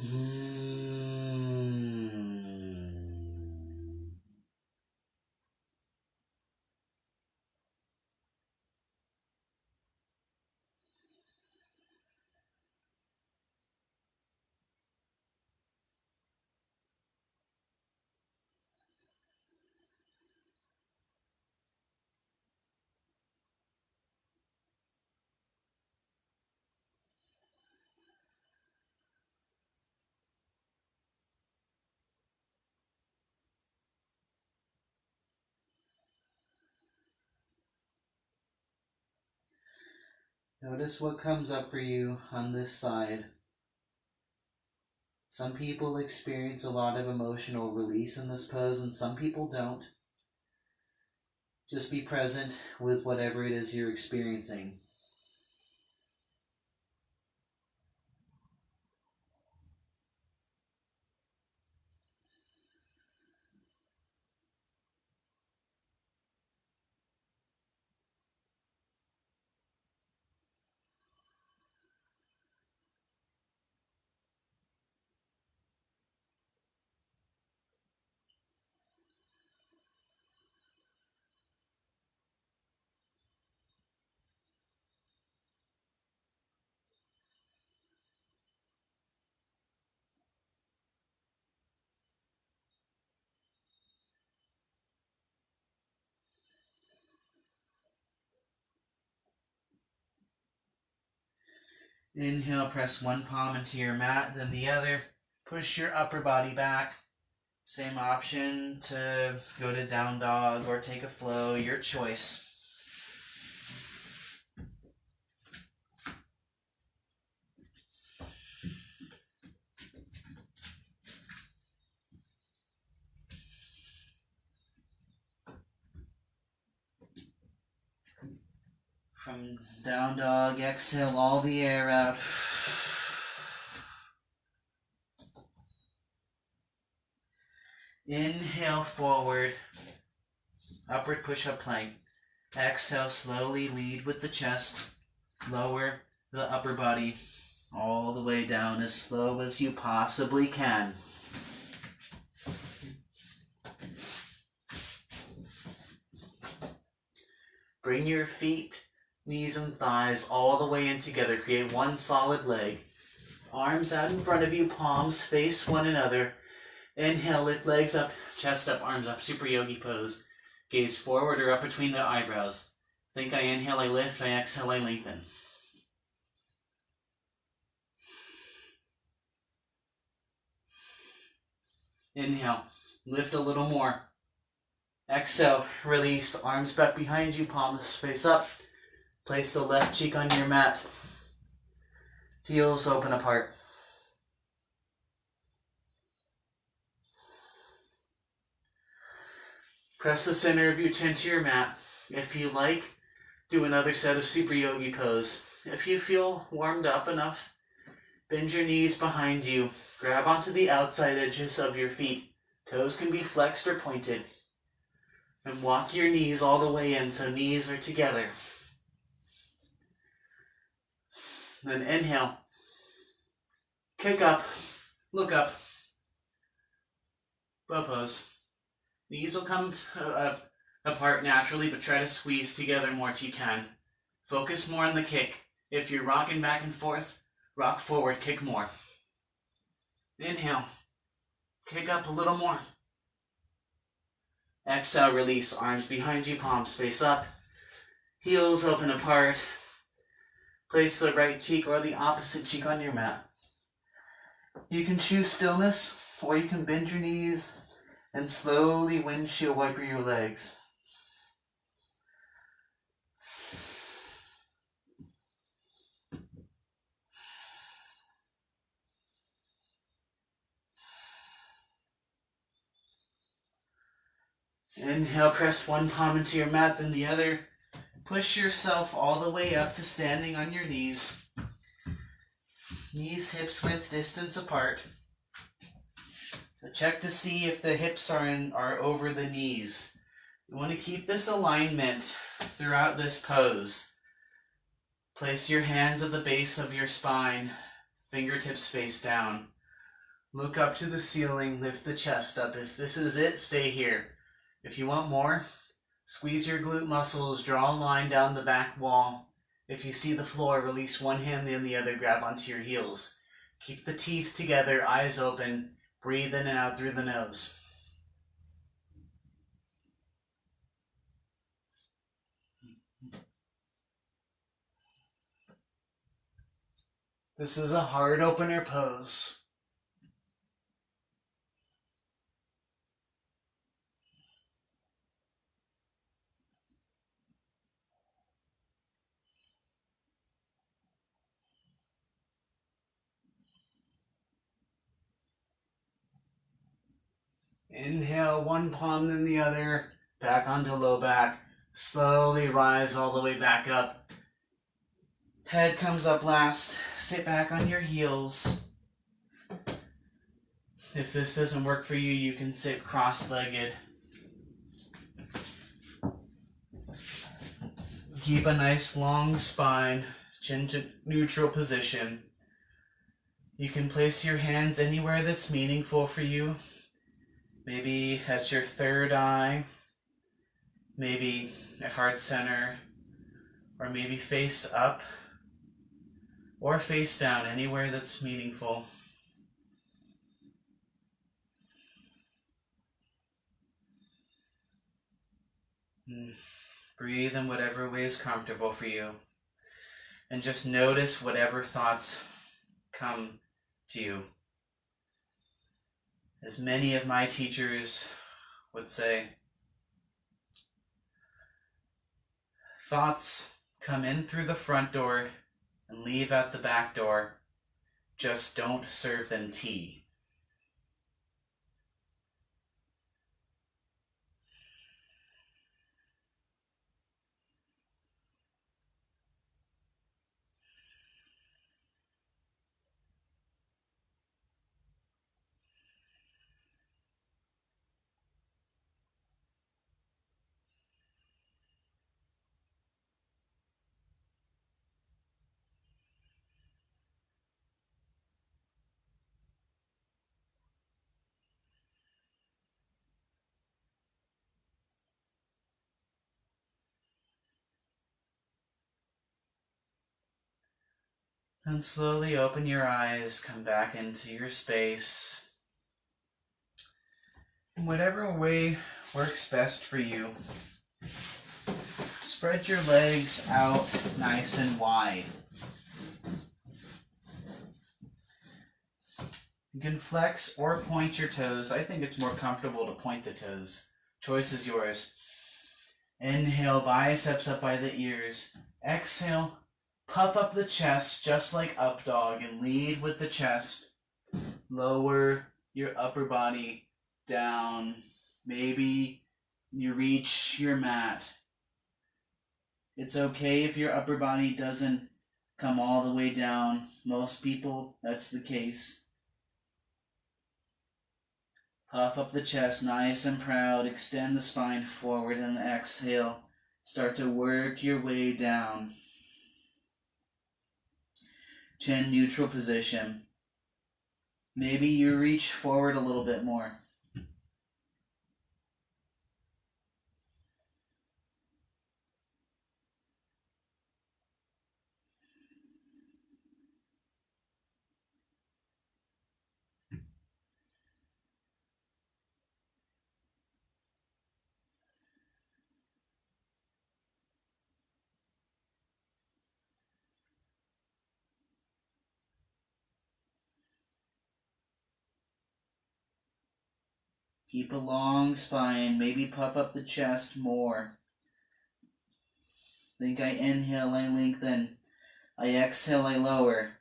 Notice what comes up for you on this side. Some people experience a lot of emotional release in this pose, and some people don't. Just be present with whatever it is you're experiencing. Inhale, press one palm into your mat, then the other. Push your upper body back. Same option to go to down dog or take a flow, your choice. From down dog, exhale all the air out. Inhale forward, upward push-up plank. Exhale, slowly lead with the chest. Lower the upper body all the way down as slow as you possibly can. Bring your feet, knees and thighs all the way in together. Create one solid leg. Arms out in front of you, palms face one another. Inhale, lift legs up, chest up, arms up, super yogi pose. Gaze forward or up between the eyebrows. Think I inhale, I lift, I exhale, I lengthen. Inhale, lift a little more. Exhale, release, arms back behind you, palms face up. Place the left cheek on your mat. Heels open apart. Press the center of your chin to your mat. If you like, do another set of super yogi pose. If you feel warmed up enough, bend your knees behind you. Grab onto the outside edges of your feet. Toes can be flexed or pointed. And walk your knees all the way in so knees are together. Then inhale. Kick up. Look up. Bow pose. Knees will come apart naturally, but try to squeeze together more if you can. Focus more on the kick. If you're rocking back and forth, rock forward, kick more. Inhale. Kick up a little more. Exhale, release. Arms behind you, palms face up. Heels open apart. Place the right cheek or the opposite cheek on your mat. You can choose stillness, or you can bend your knees and slowly windshield wiper your legs. Inhale, press one palm into your mat, then the other. Push yourself all the way up to standing on your knees. Knees, hips width distance apart. So check to see if the hips are over the knees. You want to keep this alignment throughout this pose. Place your hands at the base of your spine, fingertips face down. Look up to the ceiling, lift the chest up. If this is it, stay here. If you want more, squeeze your glute muscles, draw a line down the back wall. If you see the floor, release one hand, then the other, grab onto your heels. Keep the teeth together, eyes open. Breathe in and out through the nose. This is a heart opener pose. Inhale, one palm then the other, back onto low back. Slowly rise all the way back up. Head comes up last. Sit back on your heels. If this doesn't work for you, you can sit cross-legged. Keep a nice long spine, chin to neutral position. You can place your hands anywhere that's meaningful for you. Maybe at your third eye, maybe at heart center, or maybe face up or face down, anywhere that's meaningful. Breathe in whatever way is comfortable for you. And just notice whatever thoughts come to you. As many of my teachers would say, thoughts come in through the front door and leave out the back door. Just don't serve them tea. Then slowly open your eyes, come back into your space. In whatever way works best for you, spread your legs out nice and wide. You can flex or point your toes. I think it's more comfortable to point the toes. Choice is yours. Inhale, biceps up by the ears. Exhale, puff up the chest just like up dog and lead with the chest. Lower your upper body down. Maybe you reach your mat. It's okay if your upper body doesn't come all the way down. Most people, that's the case. Puff up the chest nice and proud. Extend the spine forward and exhale. Start to work your way down. Chin neutral position. Maybe you reach forward a little bit more. Keep a long spine. Maybe puff up the chest more. Think I inhale, I lengthen. I exhale, I lower.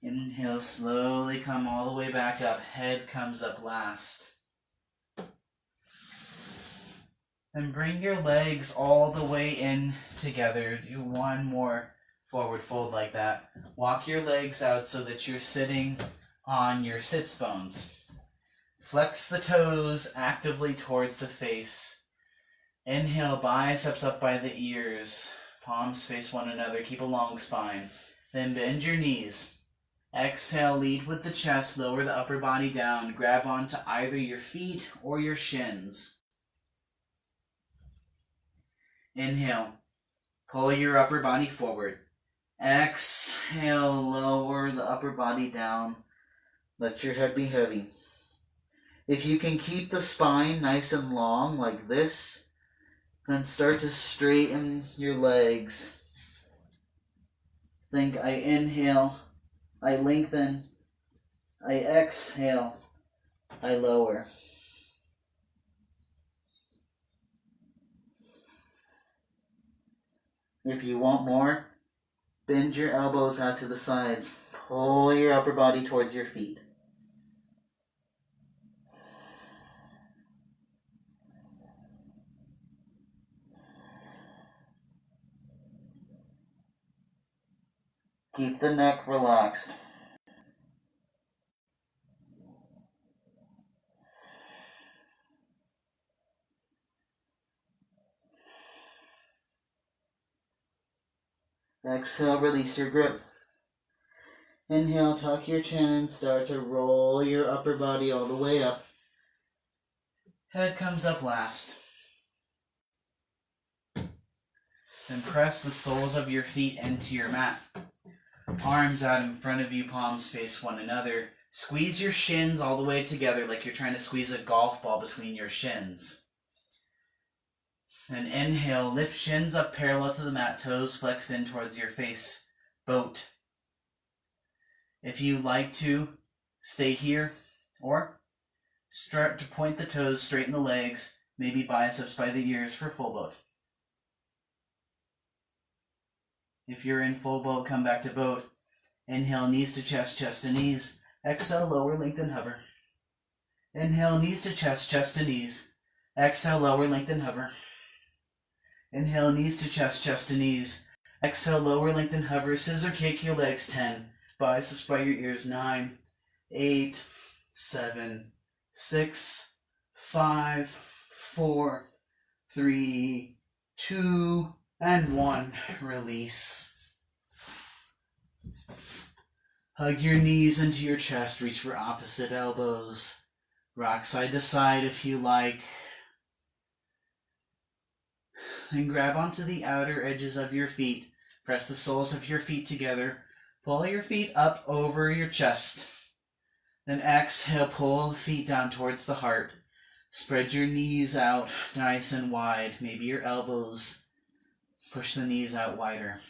Inhale, slowly come all the way back up. Head comes up last. Then bring your legs all the way in together. Do one more forward fold like that. Walk your legs out so that you're sitting on your sits bones. Flex the toes actively towards the face. Inhale, biceps up by the ears. Palms face one another. Keep a long spine. Then bend your knees. Exhale, lead with the chest. Lower the upper body down. Grab onto either your feet or your shins. Inhale, pull your upper body forward. Exhale, lower the upper body down. Let your head be heavy. If you can keep the spine nice and long like this, then start to straighten your legs. Think I inhale, I lengthen, I exhale, I lower. If you want more, bend your elbows out to the sides. Pull your upper body towards your feet. Keep the neck relaxed. Exhale, release your grip. Inhale, tuck your chin and start to roll your upper body all the way up. Head comes up last. Then press the soles of your feet into your mat. Arms out in front of you, palms face one another. Squeeze your shins all the way together like you're trying to squeeze a golf ball between your shins. Then inhale, lift shins up parallel to the mat, toes flexed in towards your face. Boat. If you like to, stay here, or start to point the toes, straighten the legs, maybe biceps by the ears for full boat. If you're in full boat, come back to boat. Inhale, knees to chest, chest to knees. Exhale, lower, lengthen, hover. Inhale, knees to chest, chest to knees. Exhale, lower, lengthen, hover. Inhale, knees to chest, chest to knees. Exhale, lower, lengthen, hover. Scissor kick your legs, 10. Biceps by your ears, 9, 8, 7, 6, 5, 4, 3, 2, and 1. Release. Hug your knees into your chest. Reach for opposite elbows. Rock side to side if you like. Then grab onto the outer edges of your feet. Press the soles of your feet together. Pull your feet up over your chest. Then exhale, pull the feet down towards the heart. Spread your knees out nice and wide. Maybe your elbows. Push the knees out wider.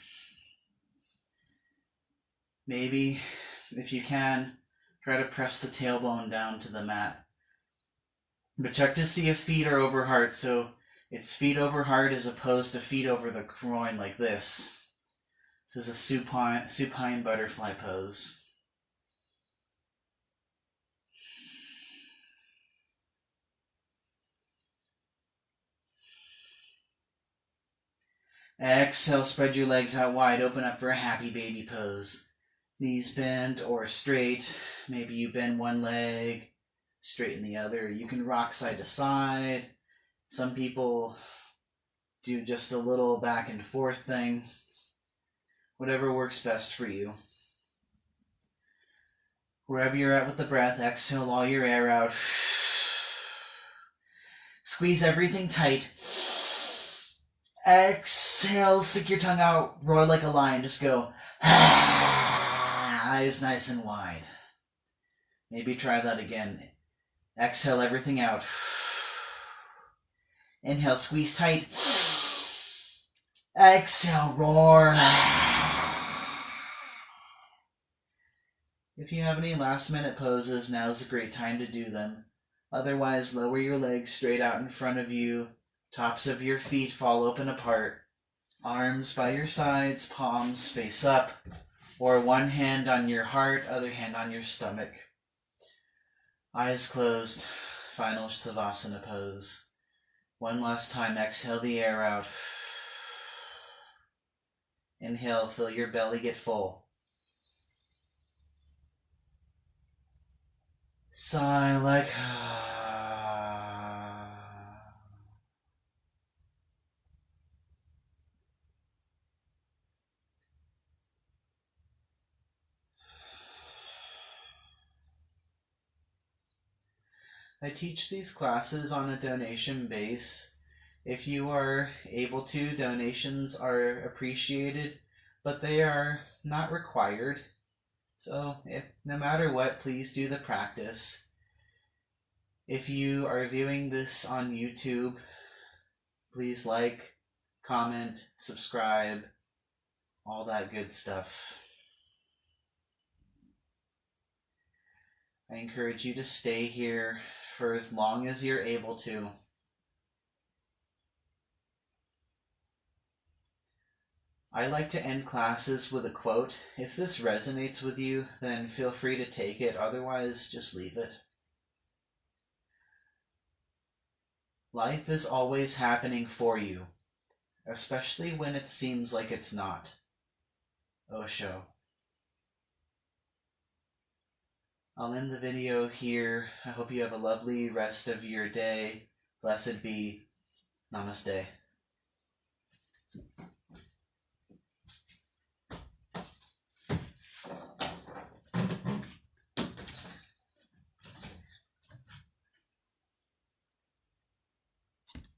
Maybe, if you can, try to press the tailbone down to the mat. But check to see if feet are over heart. So it's feet over heart as opposed to feet over the groin like this. This is a supine butterfly pose. Exhale, spread your legs out wide. Open up for a happy baby pose. Knees bent or straight. Maybe you bend one leg, straighten the other. You can rock side to side. Some people do just a little back and forth thing. Whatever works best for you. Wherever you're at with the breath, exhale all your air out. Squeeze everything tight. Exhale, stick your tongue out, roar like a lion. Just go. Eyes nice and wide. Maybe try that again. Exhale everything out. Inhale, squeeze tight. Exhale, roar. If you have any last minute poses, now's a great time to do them. Otherwise, lower your legs straight out in front of you. Tops of your feet fall open apart. Arms by your sides, palms face up. Or one hand on your heart, other hand on your stomach. Eyes closed. Final Savasana pose. One last time, exhale the air out. Inhale, feel your belly get full. Sigh like I teach these classes on a donation base. If you are able to, donations are appreciated, but they are not required. So no matter what, please do the practice. If you are viewing this on YouTube, please like, comment, subscribe, all that good stuff. I encourage you to stay here for as long as you're able to. I like to end classes with a quote. If this resonates with you, then feel free to take it. Otherwise, just leave it. Life is always happening for you, especially when it seems like it's not. Osho. I'll end the video here. I hope you have a lovely rest of your day. Blessed be. Namaste.